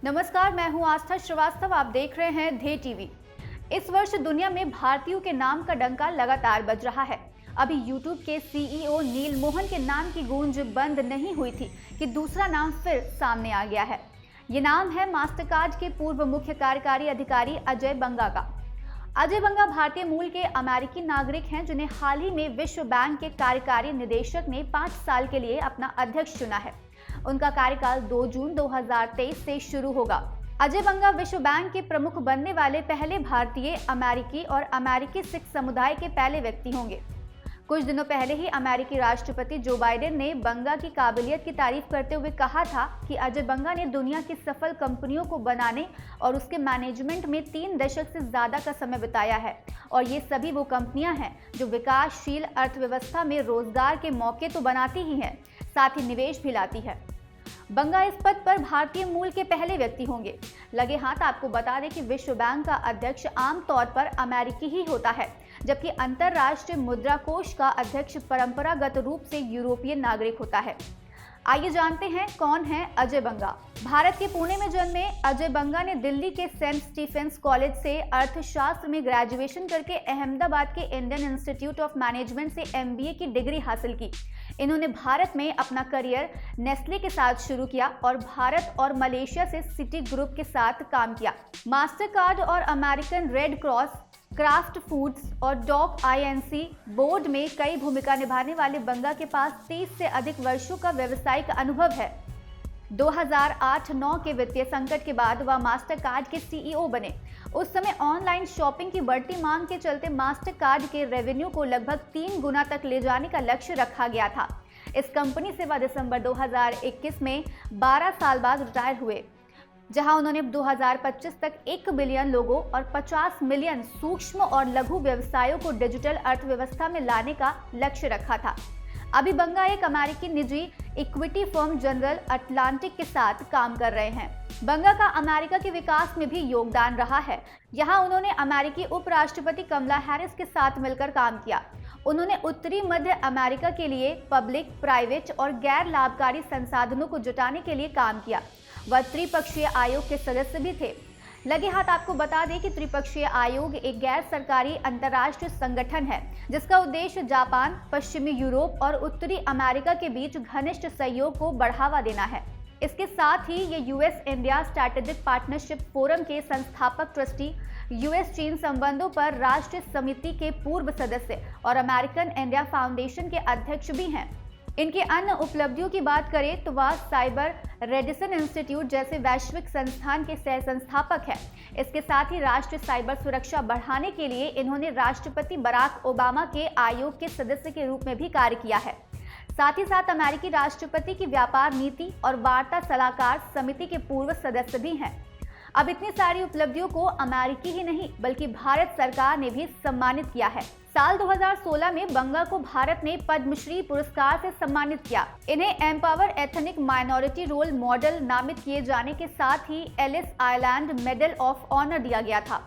नमस्कार, मैं हूं आस्था श्रीवास्तव। आप देख रहे हैं ध्येय टीवी। इस वर्ष दुनिया में भारतीयों के नाम का डंका लगातार बज रहा है। अभी यूट्यूब के सीईओ नील मोहन के नाम की गूंज बंद नहीं हुई थी कि दूसरा नाम फिर सामने आ गया है। ये नाम है मास्टरकार्ड के पूर्व मुख्य कार्यकारी अधिकारी अजय बंगा का। अजय बंगा भारतीय मूल के अमेरिकी नागरिक हैं, जिन्हें हाल ही में विश्व बैंक के कार्यकारी निदेशक ने 5 साल के लिए अपना अध्यक्ष चुना है। उनका कार्यकाल 2 जून 2023 से शुरू होगा। अजय बंगा विश्व बैंक के प्रमुख बनने वाले पहले भारतीय, अमेरिकी और अमेरिकी सिख समुदाय के पहले व्यक्ति होंगे। कुछ दिनों पहले ही अमेरिकी राष्ट्रपति जो बाइडेन ने बंगा की काबिलियत की तारीफ करते हुए कहा था कि अजय बंगा ने दुनिया की सफल कंपनियों को बनाने और उसके मैनेजमेंट में 3 दशक से ज्यादा का समय बिताया है, और ये सभी वो कंपनियां हैं जो विकासशील अर्थव्यवस्था में रोजगार के मौके तो बनाती ही हैं, साथ ही निवेश भी लाती है। बंगा इस पद पर भारतीय मूल के पहले व्यक्ति होंगे। लगे हाथ आपको बता दें कि विश्व बैंक का अध्यक्ष आमतौर पर अमेरिकी ही होता है, जबकि अंतर्राष्ट्रीय मुद्रा कोष का अध्यक्ष परंपरागत रूप से यूरोपीय नागरिक होता है। आइए जानते हैं कौन है अजय बंगा। भारत के पुणे में जन्मे अजय बंगा ने दिल्ली के सेंट स्टीफेंस कॉलेज से अर्थशास्त्र में ग्रेजुएशन करके अहमदाबाद के इंडियन इंस्टीट्यूट ऑफ मैनेजमेंट से MBA की डिग्री हासिल की। इन्होंने भारत में अपना करियर नेस्ले के साथ शुरू किया और भारत और मलेशिया से सिटी ग्रुप के साथ काम किया। मास्टरकार्ड और American red cross, craft foods और डॉक INC बोर्ड में कई भूमिका निभाने वाले बंगा के पास 30 से अधिक वर्षों का व्यावसायिक अनुभव है। 2008-9 के वित्तीय संकट के बाद वह मास्टरकार्ड के CEO बने। उस समय ऑनलाइन शॉपिंग की बढ़ती मांग के चलते मास्टरकार्ड के रेवेन्यू को लगभग 3 गुना तक ले जाने का लक्ष्य रखा गया था। इस कंपनी से वह दिसंबर 2021 में 12 साल बाद रिटायर हुए, जहां उन्होंने 2025 तक 1 बिलियन लोगों और 50 मिलियन सूक्ष्म और लघु व्यवसायों को डिजिटल अर्थव्यवस्था में लाने का लक्ष्य रखा था। अभी बंगा एक अमेरिकी निजी इक्विटी फर्म जनरल अटलांटिक के साथ काम कर रहे हैं। बंगा का अमेरिका के विकास में भी योगदान रहा है। यहाँ उन्होंने अमेरिकी उपराष्ट्रपति कमला हैरिस के साथ मिलकर काम किया। उन्होंने उत्तरी मध्य अमेरिका के लिए पब्लिक, प्राइवेट और गैर लाभकारी संसाधनों को जुटाने के लिए काम किया। वह त्रिपक्षीय आयोग के सदस्य भी थे। लगे हाथ आपको बता दें कि त्रिपक्षीय आयोग एक गैर सरकारी अंतर्राष्ट्रीय संगठन है, जिसका उद्देश्य जापान, पश्चिमी यूरोप और उत्तरी अमेरिका के बीच घनिष्ठ सहयोग को बढ़ावा देना है। इसके साथ ही ये US India strategic partnership forum के संस्थापक ट्रस्टी, US चीन संबंधों पर राष्ट्रीय समिति के पूर्व सदस्य और अमेरिकन इंडिया फाउंडेशन के अध्यक्ष भी हैं। इनकी अन्य उपलब्धियों की बात करें तो वह साइबर रेडिसन इंस्टीट्यूट जैसे वैश्विक संस्थान के सह संस्थापक हैं। इसके साथ ही राष्ट्रीय साइबर सुरक्षा बढ़ाने के लिए इन्होंने राष्ट्रपति बराक ओबामा के आयोग के सदस्य के रूप में भी कार्य किया है। साथ ही साथ अमेरिकी राष्ट्रपति की व्यापार नीति और वार्ता सलाहकार समिति के पूर्व सदस्य भी हैं। अब इतनी सारी उपलब्धियों को अमेरिकी ही नहीं बल्कि भारत सरकार ने भी सम्मानित किया है। साल 2016 में बंगा को भारत ने पद्मश्री पुरस्कार से सम्मानित किया। इन्हें empower ethnic minority role model नामित किए जाने के साथ ही Ellis Island medal of honour दिया गया था।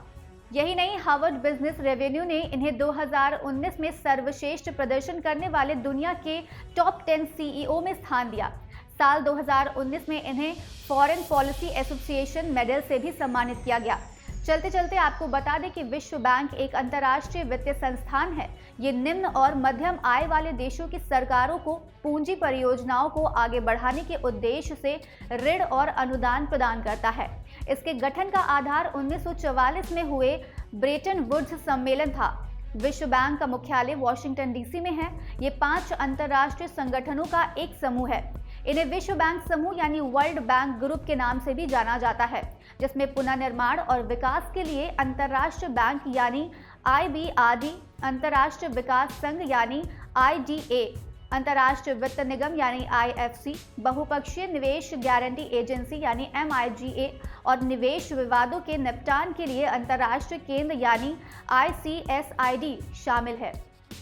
यही नहीं, हार्वर्ड बिजनेस रेवेन्यू ने इन्हें 2019 में सर्वश्रेष्ठ प्रदर्शन करने वाले दुनिया के टॉप 10 CEO में स्थान दिया। साल 2019 में इन्हें फॉरेन पॉलिसी एसोसिएशन मेडल से भी सम्मानित किया गया। चलते चलते आपको बता दें कि विश्व बैंक एक अंतर्राष्ट्रीय वित्तीय संस्थान है। ये निम्न और मध्यम आय वाले देशों की सरकारों को पूंजी परियोजनाओं को आगे बढ़ाने के उद्देश्य से ऋण और अनुदान प्रदान करता है। इसके गठन का आधार 1944 में हुए ब्रेटन वुड्स सम्मेलन था। विश्व बैंक का मुख्यालय वॉशिंगटन DC में है। ये 5 अंतर्राष्ट्रीय संगठनों का एक समूह है। इन्हें विश्व बैंक समूह यानी वर्ल्ड बैंक ग्रुप के नाम से भी जाना जाता है, जिसमें पुनर्निर्माण और विकास के लिए अंतर्राष्ट्रीय बैंक यानी IBRD, अंतर्राष्ट्रीय विकास संघ यानी IDA, अंतर्राष्ट्रीय वित्त निगम यानी IFC, बहुपक्षीय निवेश गारंटी एजेंसी यानी MIGA और निवेश विवादों के निपटान के लिए अंतर्राष्ट्रीय केंद्र यानी ICSID शामिल है।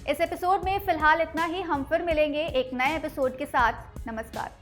इस एपिसोड में फिलहाल इतना ही। हम फिर मिलेंगे एक नए एपिसोड के साथ। नमस्कार।